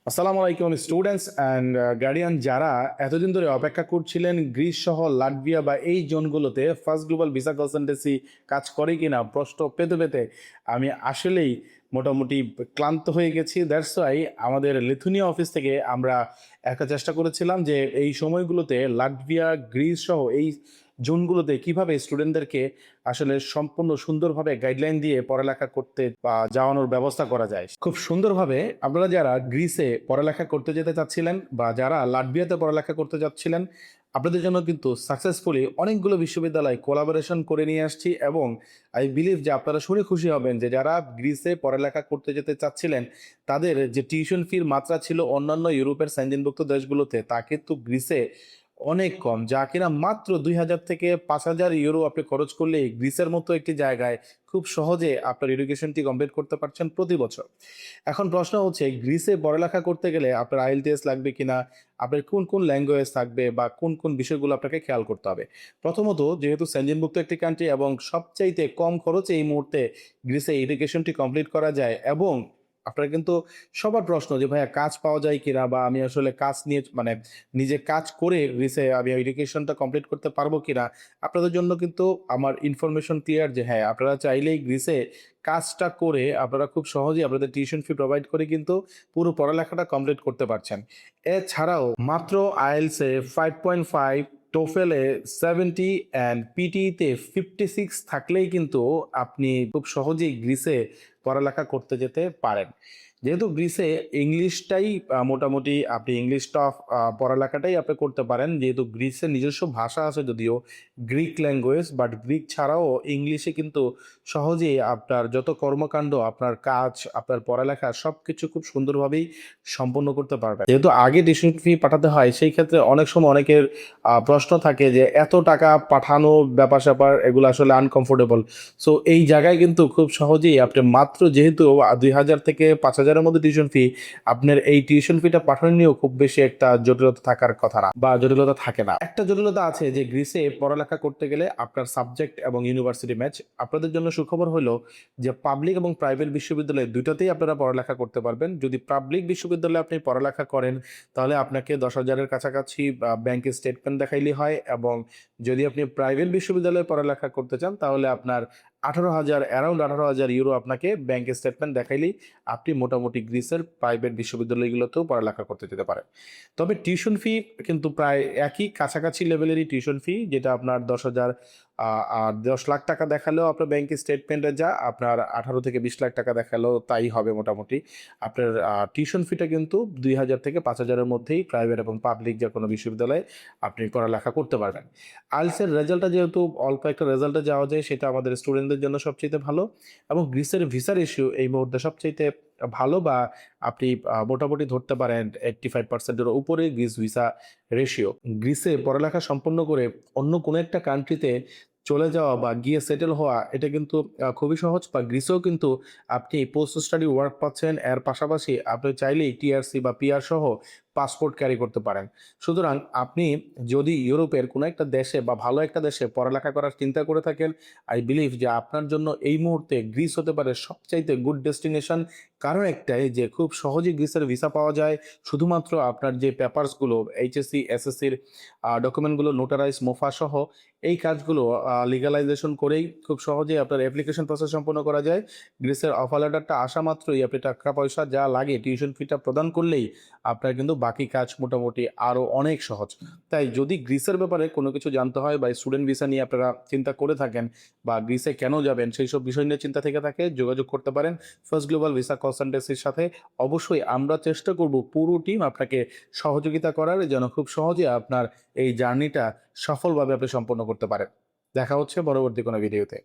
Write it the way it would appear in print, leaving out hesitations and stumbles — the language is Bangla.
আসসালামু আলাইকুম স্টুডেন্টস অ্যান্ড গার্ডিয়ান, যারা এতদিন ধরে অপেক্ষা করছিলেন গ্রিস সহ লাটভিয়া বা এই জোনগুলোতে ফার্স্ট গ্লোবাল ভিসা কনসালটেন্সি কাজ করে কিনা প্রশ্ন পেতে পেতে আমি আসলেই মোটামুটি ক্লান্ত হয়ে গেছি। দ্যাটস ওয়াই আমাদের লিথুনিয়া অফিস থেকে আমরা একটা চেষ্টা করেছিলাম যে এই সময়গুলোতে লাটভিয়া গ্রিস সহ এই জোনগুলোতে কিভাবে স্টুডেন্টদেরকে আসলে সম্পূর্ণ সুন্দরভাবে গাইডলাইন দিয়ে পড়ালেখা করতে বা যাওয়ানোর ব্যবস্থা করা যায়। খুব সুন্দরভাবে আপনারা যারা গ্রিসে পড়ালেখা করতে যেতে চাচ্ছিলেন বা যারা লাটভিয়াতে পড়ালেখা করতে যাচ্ছিলেন, আপনাদের জন্য কিন্তু সাকসেসফুলি অনেকগুলো বিশ্ববিদ্যালয় কোলাবোরেশন করে নিয়ে আসছি এবং আই বিলিভ যে আপনারা শুনে খুশি হবেন যে যারা গ্রিসে পড়ালেখা করতে যেতে চাচ্ছিলেন তাদের যে টিউশন ফির মাত্রা ছিল অন্যান্য ইউরোপের স্যানজেনভুক্ত দেশগুলোতে তা কিন্তু গ্রিসে অনেক কম, যা কিনা মাত্র 2000 থেকে 5000 ইউরো আপনি খরচ করলে গ্রিসের মতো একটি জায়গায় খুব সহজে আপনার এডুকেশনটি কমপ্লিট করতে পারছেন প্রতি বছর। এখন প্রশ্ন হচ্ছে গ্রিসে পড়ালেখা করতে গেলে আপনার আইএলটিএস লাগবে কিনা, আপনার কোন কোন ল্যাঙ্গুয়েজ থাকবে বা কোন কোন বিষয়গুলো আপনাকে খেয়াল করতে হবে। প্রথমত, যেহেতু সেনজেনভুক্ত একটি কান্ট্রি এবং সবচাইতে কম খরচে এই মুহূর্তে গ্রিসে এডুকেশনটি কমপ্লিট করা যায় এবং আপনার কিন্তু সবার প্রশ্ন যে ভাইয়া কাজ পাওয়া যায় কিনা বা আমি আসলে কাজ নিয়ে মানে নিজে কাজ করে গ্রিসে আমি এডুকেশনটা কমপ্লিট করতে পারবো কিনা। আপনাদের জন্য কিন্তু আমার ইনফরমেশন ক্লিয়ার যে হ্যাঁ, আপনারা চাইলেই গ্রিসে কাজটা করে আপনারা খুব সহজেই আপনাদের টিউশন ফি প্রোভাইড করে কিন্তু পুরো পড়ালেখাটা কমপ্লিট করতে পারছেন। এছাড়াও মাত্র আইএলসে 5.5, টোফেলে 70 অ্যান্ড পিটিইতে 56 থাকলেই কিন্তু আপনি খুব সহজেই গ্রিসে পড়ালেখা করতে যেতে পারেন। যেহেতু গ্রিসে ইংলিশটাই মোটামুটি আপনি ইংলিশটা পড়ালেখাটাই আপনি করতে পারেন, যেহেতু গ্রিসের নিজস্ব ভাষা আছে যদিও গ্রিক ল্যাঙ্গুয়েজ, বাট গ্রিক ছাড়াও ইংলিশে কিন্তু সহজেই আপনার যত কর্মকাণ্ড, আপনার কাজ, আপনার পড়ালেখা সবকিছু খুব সুন্দরভাবেই সম্পন্ন করতে পারবেন। যেহেতু আগে টিউশন ফি পাঠাতে হয়, সেই ক্ষেত্রে অনেক সময় অনেকের প্রশ্ন থাকে যে এত টাকা পাঠানো ব্যাপার স্যাপার এগুলো আসলে আনকমফোর্টেবল। সো এই জায়গায় কিন্তু খুব সহজেই আপনি মাত্র যেহেতু 2000 থেকে 5000-এর মধ্যে টিউশন ফি, আপনার এই টিউশন ফিটা পাঠানো নিয়েও খুব বেশি একটা জটিলতা থাকার কথা না বা জটিলতা থাকে না। একটা জটিলতা আছে যে গ্রিসে পড়ালেখা করতে গেলে আপনার সাবজেক্ট এবং ইউনিভার্সিটি ম্যাচ। আপনাদের জন্য সুখবর হলো যে পাবলিক এবং প্রাইভেট বিশ্ববিদ্যালয় দুটাতেই আপনারা পড়ালেখা করতে পারবেন। যদি পাবলিক বিশ্ববিদ্যালয়ে আপনি পড়ালেখা করেন তাহলে আপনাকে 10,000-এর কাছাকাছি ব্যাংকের স্টেটমেন্ট দেখাইলে হয় এবং যদি আপনি প্রাইভেট বিশ্ববিদ্যালয়ে পড়ালেখা করতে চান তাহলে আপনার 18,000, অ্যারাউন্ড 18,000 ইউরো আপনাকে ব্যাংক স্টেটমেন্ট দেখাইলেই আপনি মোটামুটি গ্রিসের প্রাইভেট বিশ্ববিদ্যালয়গুলোতেও পড়ালেখা করতে যেতে পারেন। তবে টিউশন ফি কিন্তু প্রায় একই কাছাকাছি লেভেলেরই টিউশন ফি, যেটা আপনার 10,000 আর 10 লাখ টাকা দেখালেও আপনার ব্যাংক স্টেটমেন্টে যা আপনার 18 থেকে 20 লাখ টাকা দেখালেও তাই হবে মোটামুটি। আপনার টিউশন ফিটা কিন্তু 2000 থেকে 5000-এর মধ্যেই প্রাইভেট এবং পাবলিক যে কোনো বিশ্ববিদ্যালয়ে আপনি পড়ালেখা করতে পারবেন। আইএলটিএস রেজাল্টটা যেহেতু অল্প একটা রেজাল্টে যাওয়া যায়, সেটা আমাদের স্টুডেন্টদের জন্য সবচাইতে ভালো এবং গ্রিসের ভিসা রেশিও এই মুহূর্তে সবচাইতে ভালো বা আপনি মোটামুটি ধরতে পারেন 85%-এর উপরে গ্রিস ভিসা রেশিও। গ্রিসে পড়ালেখা সম্পন্ন করে অন্য কোনো একটা কান্ট্রিতে চলে যাওয়া বা গিয়ে সেটেল হওয়া এটা কিন্তু খুবই সহজ, বা গ্রিসেও কিন্তু আপনি পোস্ট স্টাডি ওয়ার্ক পাচ্ছেন। এর পাশাপাশি আপনি চাইলেই টিআরসি বা পিআর সহ পাসপোর্ট ক্যারি করতে পারেন। সুতরাং আপনি যদি ইউরোপের কোনো একটা দেশে বা ভালো একটা দেশে পড়ালেখা করার চিন্তা করে থাকেন, আই বিলিভ যে আপনার জন্য এই মুহূর্তে গ্রিস হতে পারে সবচাইতে গুড ডেস্টিনেশন। কারণ একটাই যে খুব সহজেই গ্রিসের ভিসা পাওয়া যায় শুধুমাত্র আপনার যে পেপারসগুলো এইচএসসি এসএসসির ডকুমেন্টগুলো নোটারাইজ মোফা সহ এই কাজগুলো লিগালাইজেশন করেই খুব সহজেই আপনার অ্যাপ্লিকেশন প্রসেস সম্পন্ন করা যায়। গ্রিসের অফার লেটারটা আসা মাত্রই আপনি টাকা পয়সা যা লাগে টিউশন ফিটা প্রদান করলেই আপনার কিন্তু বাকি কাজ মোটামুটি আরও অনেক সহজ। তাই যদি গ্রিসের ব্যাপারে কোনো কিছু জানতে হয় বা স্টুডেন্ট ভিসা নিয়ে আপনারা চিন্তা করে থাকেন বা গ্রিসে কেন যাবেন সেই সব বিষয় নিয়ে চিন্তা থেকে থাকে, যোগাযোগ করতে পারেন ফার্স্ট গ্লোবাল ভিসা কনসালটেন্সির সাথে। অবশ্যই আমরা চেষ্টা করব পুরো টিম আপনাকে সহযোগিতা করার, যেন খুব সহজে আপনার এই জার্নিটা সফলভাবে আপনি সম্পন্ন করতে পারেন। দেখা হচ্ছে পরবর্তী কোনো ভিডিওতে।